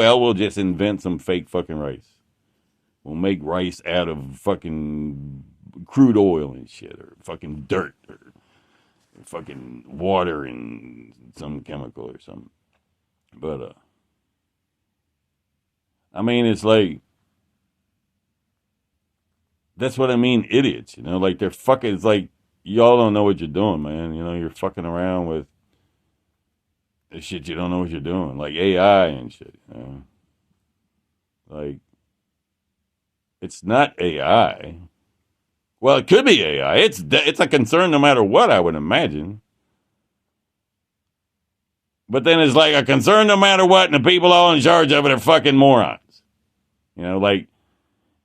well, we'll just invent some fake fucking rice. We'll make rice out of fucking crude oil and shit, or fucking dirt, or fucking water and some chemical or something. But I mean, it's like that's what I mean, idiots. You know, like they're fucking. It's like y'all don't know what you're doing, man. You know, you're fucking around with this shit. You don't know what you're doing, like AI and shit. You know, like it's not AI. Well, it could be AI. It's a concern no matter what, I would imagine. But then it's like a concern no matter what, and the people all in charge of it are fucking morons. You know, like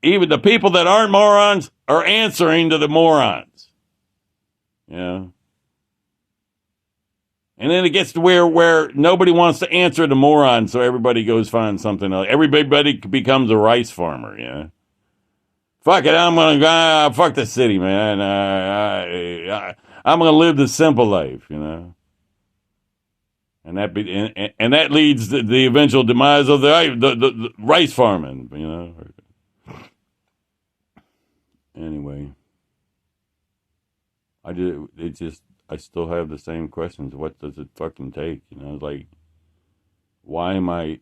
even the people that aren't morons are answering to the morons. You know? And then it gets to where nobody wants to answer the morons, so everybody goes find something else. Everybody becomes a rice farmer, you know? Fuck it, I'm gonna go, fuck the city, man. I'm gonna live the simple life, you know? And that leads to the eventual demise of the rice farming, you know? Anyway, I still have the same questions. What does it fucking take? You know, like, why am I,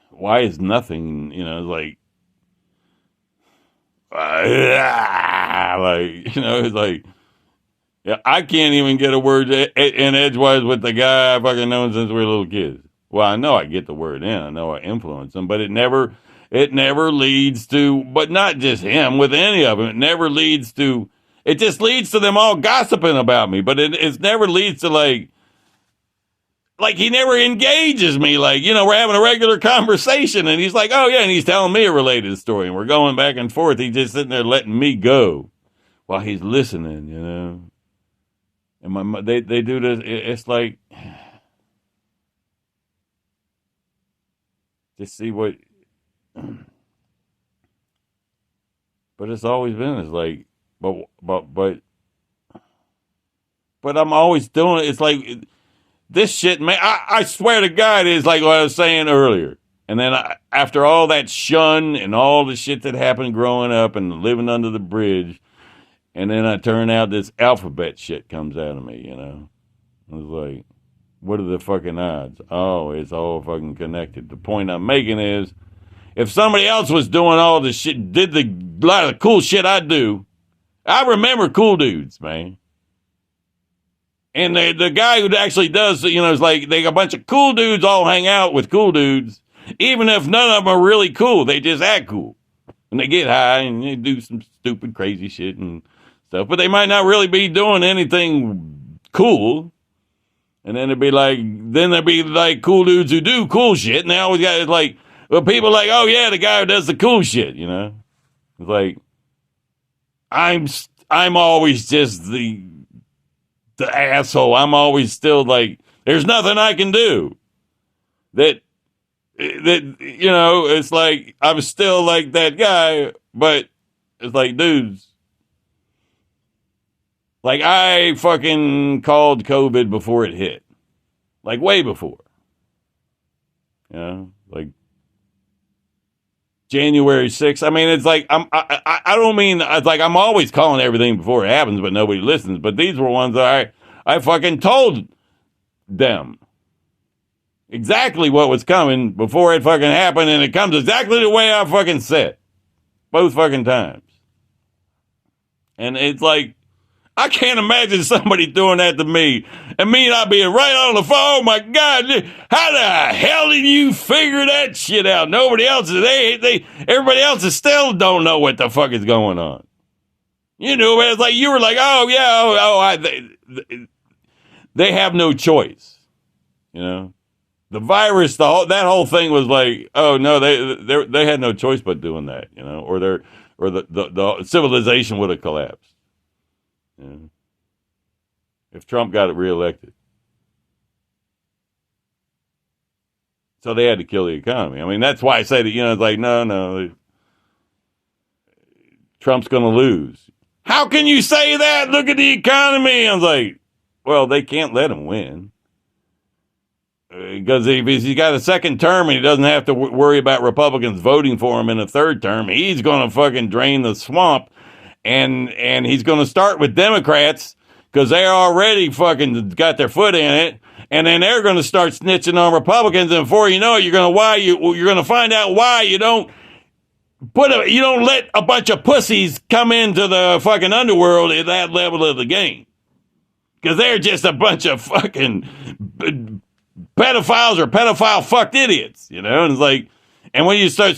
why is nothing, you know, like, you know, it's like, yeah, I can't even get a word in edgewise with the guy I fucking known since we were little kids. Well, I know I get the word in, I know I influence him, but it never leads to, but not just him, with any of them, it never leads to, it just leads to them all gossiping about me, but it never leads to like he never engages me. Like, you know, we're having a regular conversation and he's like, oh yeah, and he's telling me a related story and we're going back and forth. He's just sitting there letting me go while he's listening, you know. And they do this. It's like, just see what, but it's always been, it's like, but I'm always doing it. It's like, this shit, man, I swear to God, it's like what I was saying earlier. And then after all that shun and all the shit that happened growing up and living under the bridge, and then I turn out this alphabet shit comes out of me, you know? It's like, what are the fucking odds? Oh, it's all fucking connected. The point I'm making is, if somebody else was doing all the shit, did the lot of the cool shit I do, I remember cool dudes, man. And the guy who actually does, you know, it's like they a bunch of cool dudes all hang out with cool dudes, even if none of them are really cool. They just act cool. And they get high and they do some stupid, crazy shit and stuff. But they might not really be doing anything cool. And then there'd be like cool dudes who do cool shit. And they always got like, well, people like, oh yeah, the guy who does the cool shit, you know? It's like, I'm always just the asshole. I'm always still like, there's nothing I can do. That you know, it's like I'm still like that guy, but it's like, dudes, like I fucking called COVID before it hit, like way before. You know, like January 6th. I mean, it's like I don't mean it's like I'm always calling everything before it happens, but nobody listens. But these were ones that I fucking told them exactly what was coming before it fucking happened, and it comes exactly the way I fucking said both fucking times. And it's like, I can't imagine somebody doing that to me and me not being right on the phone. Oh my God, how the hell did you figure that shit out? Nobody else is, everybody else is still don't know what the fuck is going on. You know, it's like you were like, oh yeah, they have no choice. You know, the virus, that whole thing was like, oh no, they had no choice but doing that. You know, or the civilization would have collapsed. You know? If Trump got it reelected. So they had to kill the economy. I mean, that's why I say that, you know, it's like, no, Trump's going to lose. How can you say that? Look at the economy. I was like, well, they can't let him win. Because if he's got a second term and he doesn't have to worry about Republicans voting for him in a third term, he's going to fucking drain the swamp, and he's going to start with Democrats because they're already fucking got their foot in it, and then they're going to start snitching on Republicans, and before you know it, you're going to find out why you don't let a bunch of pussies come into the fucking underworld at that level of the game, because they're just a bunch of fucking pedophiles or pedophile fucked idiots, and it's like, and when you start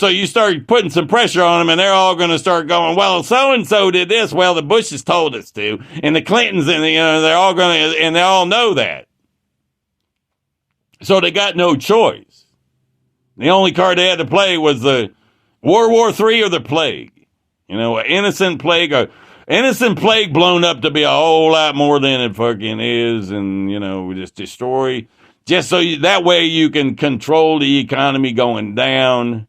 putting some pressure on them, and they're all going to start going, well, so and so did this, well, the Bushes told us to, and the Clintons, and they're all going to, and they all know that, so they got no choice. The only card they had to play was the World War III or the plague, an innocent plague, blown up to be a whole lot more than it fucking is, and just destroy. Just so that way you can control the economy going down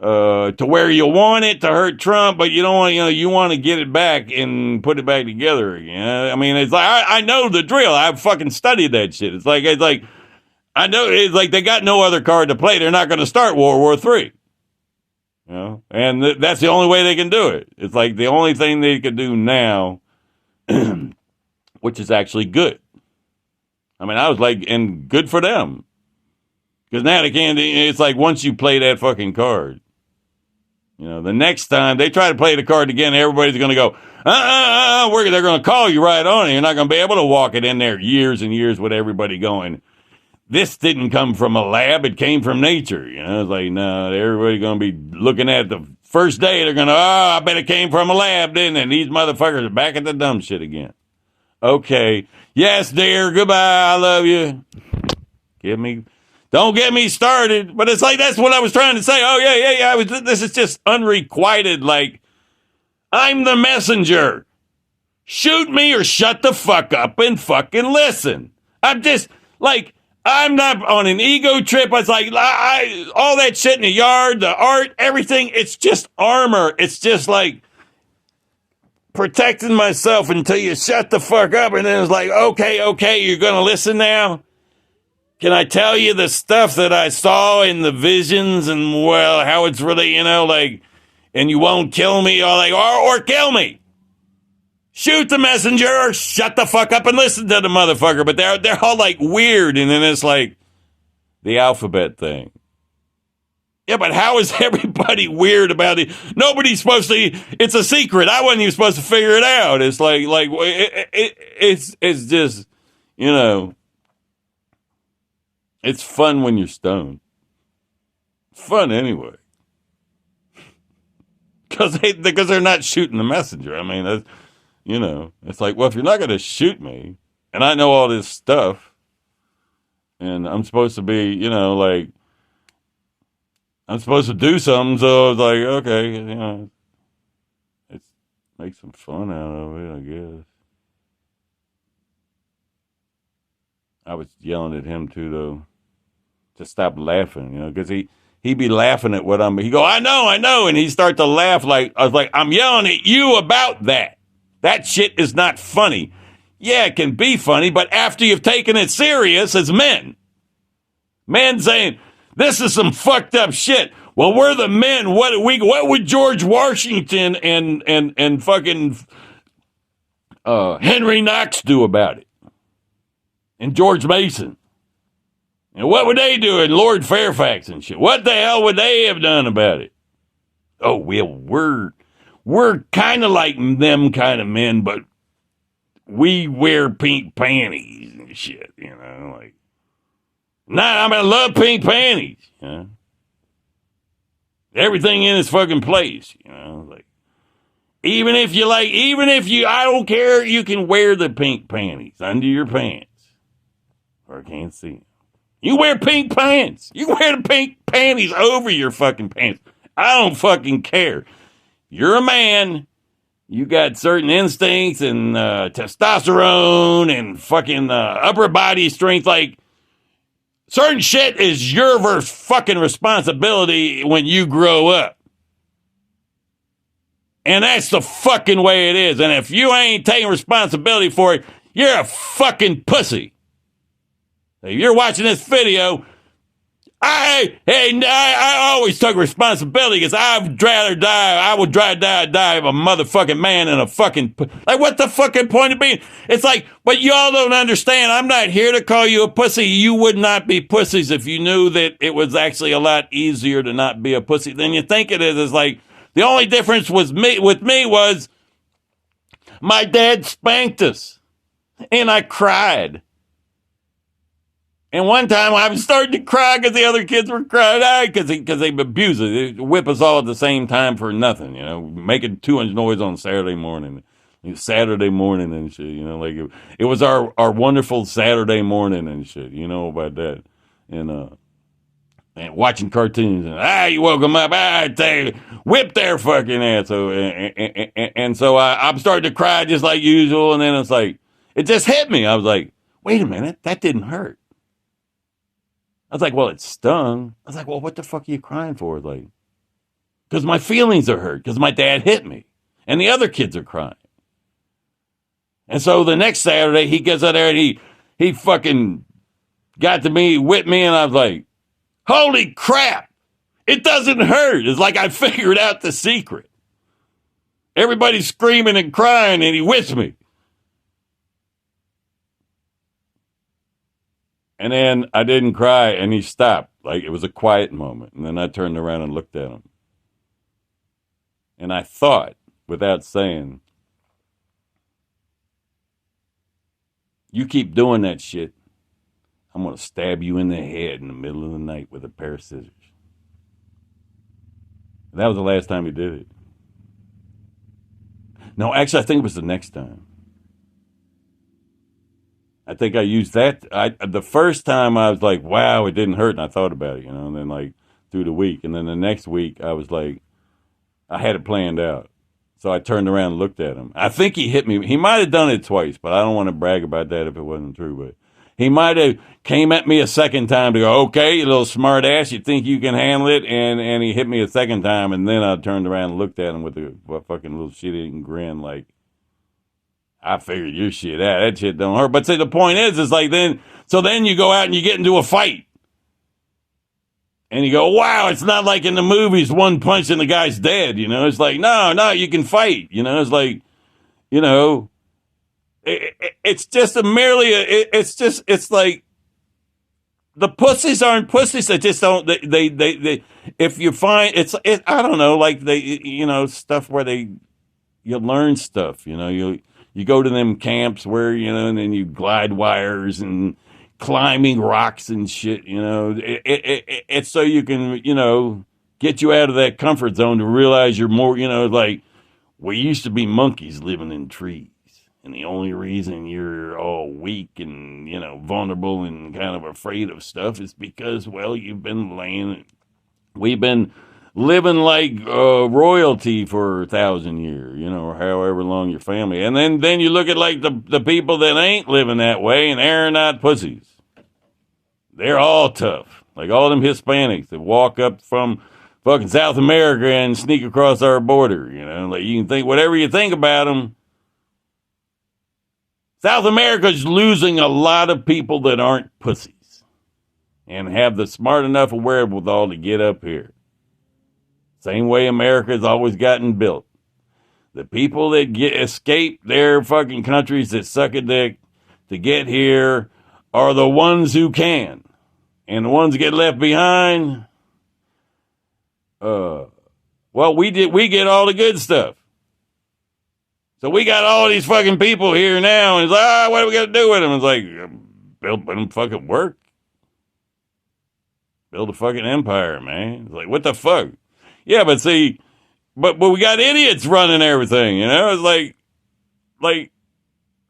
to where you want it to hurt Trump, but you don't want, you want to get it back and put it back together again. I mean, it's like, I know the drill. I've fucking studied that shit. It's like, I know, it's like they got no other card to play. They're not going to start World War III. And that's the only way they can do it. It's like the only thing they could do now, which is actually good. I mean, I was like, and good for them. Because now they can't, it's like once you play that fucking card, the next time they try to play the card again, everybody's going to go, they're going to call you right on it. You're not going to be able to walk it in there years and years with everybody going, this didn't come from a lab, it came from nature. It's like, no, everybody's going to be looking at the first day, they're going to, I bet it came from a lab, didn't it? And these motherfuckers are back at the dumb shit again. Okay. Yes, dear. Goodbye. I love you. Don't get me started. But it's like, that's what I was trying to say. Oh, yeah. This is just unrequited. Like, I'm the messenger. Shoot me or shut the fuck up and fucking listen. I'm just, like, I'm not on an ego trip. It's like, all that shit in the yard, the art, everything, it's just armor. It's just like protecting myself until you shut the fuck up. And then it's like, okay, you're going to listen now? Can I tell you the stuff that I saw in the visions and, well, how it's really, and you won't kill me or kill me? Shoot the messenger or shut the fuck up and listen to the motherfucker. But they're all like weird. And then it's like the alphabet thing. Yeah, but how is everybody weird about it? Nobody's supposed to, it's a secret. I wasn't even supposed to figure it out. It's like it's just, it's fun when you're stoned. Fun anyway. Because they're not shooting the messenger. I mean, that's, it's like, well, if you're not going to shoot me, and I know all this stuff, and I'm supposed to be, I'm supposed to do something, so it's like, okay, it's make some fun out of it, I guess. I was yelling at him too, though, to stop laughing, because he'd be laughing at what he'd go, I know, and he'd start to laugh I was like, I'm yelling at you about that. That shit is not funny. Yeah, it can be funny, but after you've taken it serious as men. Men saying, this is some fucked up shit. Well, we're the men. What would George Washington and fucking Henry Knox do about it? And George Mason. And what would they do? And Lord Fairfax and shit. What the hell would they have done about it? Oh, well, we're kind of like them kind of men, but we wear pink panties and shit, I love pink panties, Everything in its fucking place, even if I don't care, you can wear the pink panties under your pants, or I can't see them. You wear pink pants. You wear the pink panties over your fucking pants. I don't fucking care. You're a man. You got certain instincts and testosterone and fucking upper body strength. Like, certain shit is your fucking responsibility when you grow up. And that's the fucking way it is. And if you ain't taking responsibility for it, you're a fucking pussy. If you're watching this video, I always took responsibility because I'd rather die. I would rather die of a motherfucking man than a fucking, like, what the fucking point of being? It's like, but y'all don't understand. I'm not here to call you a pussy. You would not be pussies if you knew that it was actually a lot easier to not be a pussy than you think it is. It's like, the only difference with me was my dad spanked us and I cried. And one time I was starting to cry because the other kids were crying because they abuse us. They whip us all at the same time for nothing, you know, making too much noise on Saturday morning. Saturday morning and shit, you know, like it was our wonderful Saturday morning and shit, you know about that. And watching cartoons and you woke them up, they whip their fucking ass. So so I'm starting to cry just like usual, and then it's like it just hit me. I was like, wait a minute, that didn't hurt. I was like, well, it stung. I was like, well, what the fuck are you crying for? Like, because my feelings are hurt because my dad hit me, and the other kids are crying. And so the next Saturday, he gets out there and he fucking got to me, whipped me, and I was like, holy crap, it doesn't hurt. It's like I figured out the secret. Everybody's screaming and crying, and he whips me. And then I didn't cry, and he stopped. Like, it was a quiet moment. And then I turned around and looked at him. And I thought, without saying, you keep doing that shit, I'm going to stab you in the head in the middle of the night with a pair of scissors. And that was the last time he did it. No, actually, I think it was the next time. I think I used that. The first time I was like, wow, it didn't hurt. And I thought about it, you know, and then like through the week. And then the next week I was like, I had it planned out. So I turned around and looked at him. I think he hit me. He might have done it twice, but I don't want to brag about that if it wasn't true. But he might have came at me a second time to go, okay, you little smart ass, you think you can handle it? And he hit me a second time. And then I turned around and looked at him with a fucking little shit-eating grin like, I figured your shit out. That shit don't hurt. But see, the point is like then you go out and you get into a fight. And you go, wow, it's not like in the movies, one punch and the guy's dead, you know? It's like, no, you can fight, you know? It's like, you know, it's just it's like, the pussies aren't pussies. They just don't, they if you find, I don't know, like you know, stuff where you learn stuff, you know, you go to them camps where, you know, and then you glide wires and climbing rocks and shit, you know. It's so you can, you know, get you out of that comfort zone to realize you're more, you know, like, we used to be monkeys living in trees. And the only reason you're all weak and, you know, vulnerable and kind of afraid of stuff is because, well, we've been living like royalty for 1,000 years, you know, or however long your family. And then you look at like the people that ain't living that way, and they're not pussies. They're all tough. Like all them Hispanics that walk up from fucking South America and sneak across our border, you know. Like you can think whatever you think about them. South America's losing a lot of people that aren't pussies and have the smart enough wherewithal to get up here. Same way America's always gotten built. The people that escape their fucking countries that suck a dick to get here are the ones who can. And the ones that get left behind, well, we get all the good stuff. So we got all these fucking people here now, and it's like, what are we going to do with them? It's like, build them fucking work. Build a fucking empire, man. It's like, what the fuck? Yeah, but see, but we got idiots running everything, you know? It's like,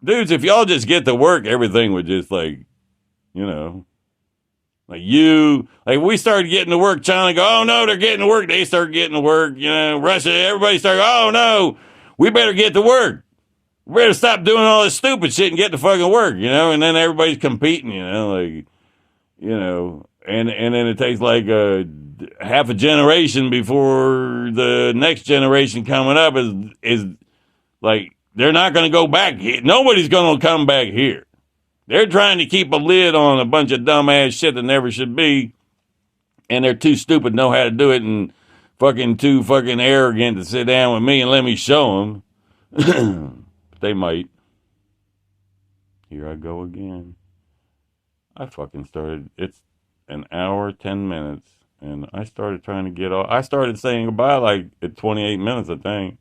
dudes, if y'all just get to work, everything would just like, you know, like we started getting to work, China go, oh no, they're getting to work. They start getting to work, you know, Russia, everybody started, oh no, we better get to work. We better stop doing all this stupid shit and get to fucking work, you know? And then everybody's competing, you know, like, you know, and then it takes like half a generation before the next generation coming up is like, they're not going to go back here. Nobody's going to come back here. They're trying to keep a lid on a bunch of dumbass shit that never should be, and they're too stupid to know how to do it, and fucking too fucking arrogant to sit down with me and let me show them. They might. Here I go again. I fucking started. It's an hour, 10 minutes, and I started trying to get off. I started saying goodbye like at 28 minutes, I think.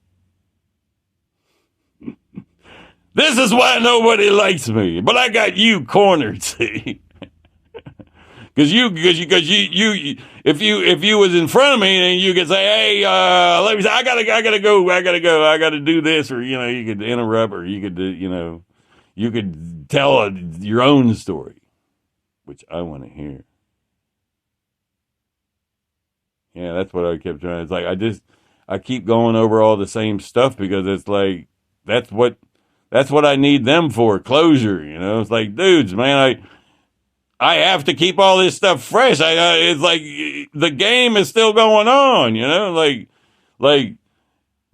This is why nobody likes me, but I got you cornered, see? Because if you was in front of me, then you could say, "Hey, let me say, I gotta go, do this," or you could interrupt, or you could you could tell your own story, which I want to hear. Yeah, that's what I kept trying. It's like I keep going over all the same stuff because it's like that's what I need them for, closure. It's like, dudes, man, I have to keep all this stuff fresh. It's like the game is still going on, like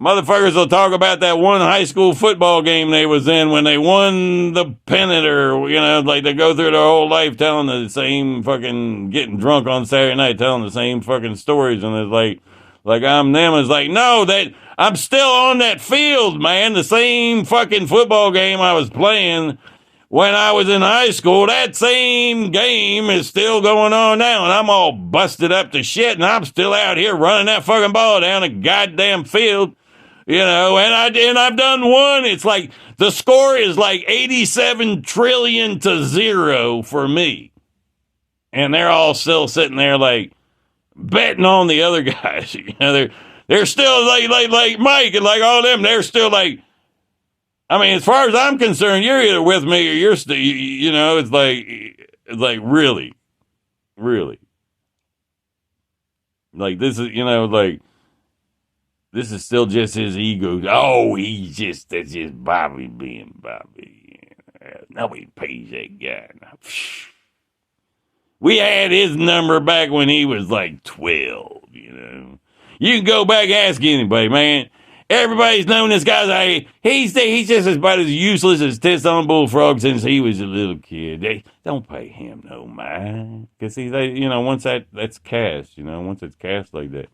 motherfuckers will talk about that one high school football game they was in when they won the pennant, or like they go through their whole life telling the same fucking, getting drunk on Saturday night, telling the same fucking stories, and it's like I'm them. It's like, no, that I'm still on that field, man. The same fucking football game I was playing when I was in high school, that same game is still going on now, and I'm all busted up to shit, and I'm still out here running that fucking ball down the goddamn field, and I've done one. It's like the score is like 87 trillion to 0 for me, and they're all still sitting there like betting on the other guys. They're still like Mike and like all them. They're still like. I mean, as far as I'm concerned, you're either with me or you're still, it's like really, really. Like this is, like this is still just his ego. Oh, that's just Bobby being Bobby. Nobody pays that guy. We had his number back when he was like 12, You can go back and ask anybody, man. Everybody's known this guy. He's just about as useless as Tits on Bullfrog since he was a little kid. They don't pay him no mind. Because once that's cast, once it's cast like that.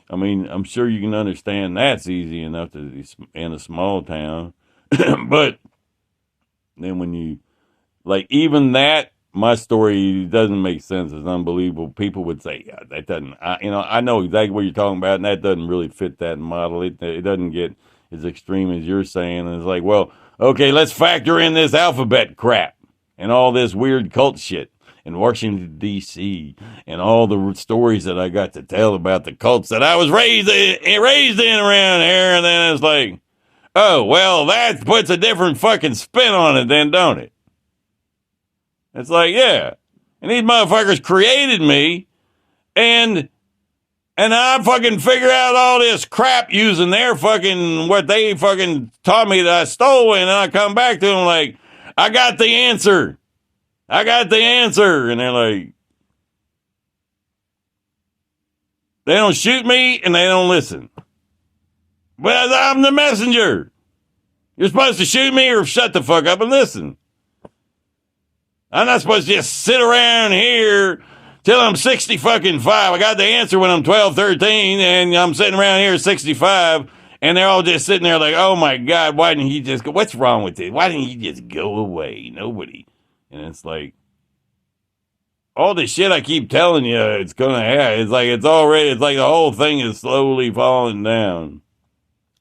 I mean, I'm sure you can understand that's easy enough in a small town. But then when you, like, even that, my story doesn't make sense. It's unbelievable. People would say, yeah, that doesn't, I know exactly what you're talking about, and that doesn't really fit that model. It doesn't get as extreme as you're saying. And it's like, well, okay, let's factor in this alphabet crap and all this weird cult shit in Washington, D.C., and all the stories that I got to tell about the cults that I was raised in around here. And then it's like, oh, well, that puts a different fucking spin on it then, don't it? It's like, yeah. And these motherfuckers created me, and I fucking figure out all this crap using their fucking, what they fucking taught me that I stole, and then I come back to them like, I got the answer. And they're like, they don't shoot me, and they don't listen. But I'm the messenger. You're supposed to shoot me or shut the fuck up and listen. I'm not supposed to just sit around here till I'm 60 fucking 5. I got the answer when I'm 12, 13, and I'm sitting around here at 65, and they're all just sitting there like, oh my God, why didn't he just go? What's wrong with it? Why didn't he just go away? Nobody. And it's like, all the shit I keep telling you it's going to happen. It's like the whole thing is slowly falling down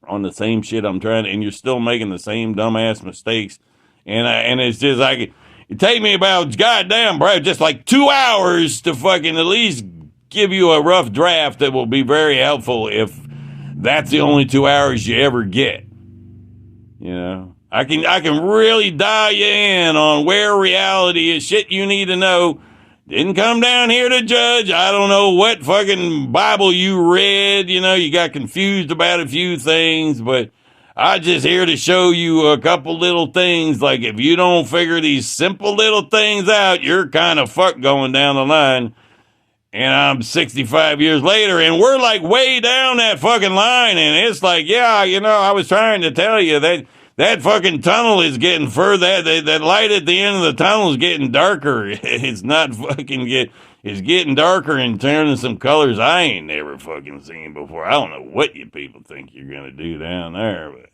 on the same shit I'm trying to, and you're still making the same dumbass mistakes. And it's just like, it take me about, goddamn, bro, just like 2 hours to fucking at least give you a rough draft that will be very helpful if that's the only 2 hours you ever get. I can really dial you in on where reality is, shit you need to know. Didn't come down here to judge. I don't know what fucking Bible you read. You got confused about a few things, but I'm just here to show you a couple little things. Like, if you don't figure these simple little things out, you're kind of fucked going down the line. And I'm 65 years later, and we're like way down that fucking line. And it's like, yeah, I was trying to tell you that That fucking tunnel is getting further. That light at the end of the tunnel is getting darker. It's not fucking it's getting darker and turning some colors I ain't never fucking seen before. I don't know what you people think you're gonna do down there, but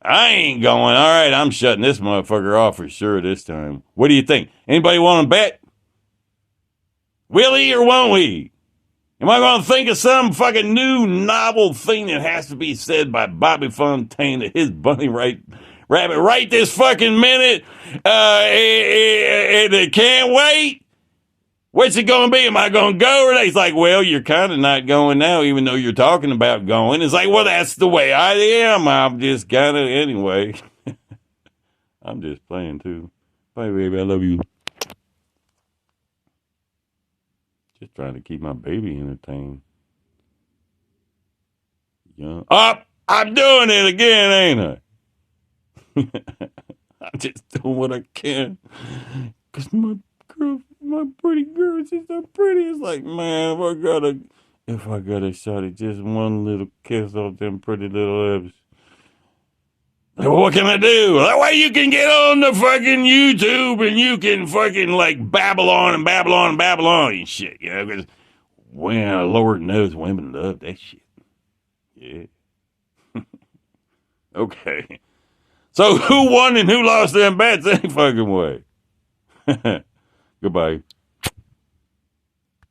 I ain't going. All right, I'm shutting this motherfucker off for sure this time. What do you think? Anybody want to bet? Will he or won't he? Am I going to think of some fucking new novel thing that has to be said by Bobby Fontaine to his bunny rabbit right this fucking minute? And it can't wait. What's it going to be? Am I going to go? Or he's like, well, you're kind of not going now, even though you're talking about going. It's like, well, that's the way I am. I'm just kind of, anyway. I'm just playing too. Bye, baby. I love you. Just trying to keep my baby entertained. Young. Up! I'm doing it again, ain't I? I'm just doing what I can. Because my pretty girl, she's so pretty. It's like, man, if I gotta shot it, just one little kiss off them pretty little lips. What can I do? That way you can get on the fucking YouTube and you can fucking like babble on and shit, you know, because, well, Lord knows women love that shit. Yeah. Okay. So who won and who lost them bets any fucking way? Goodbye.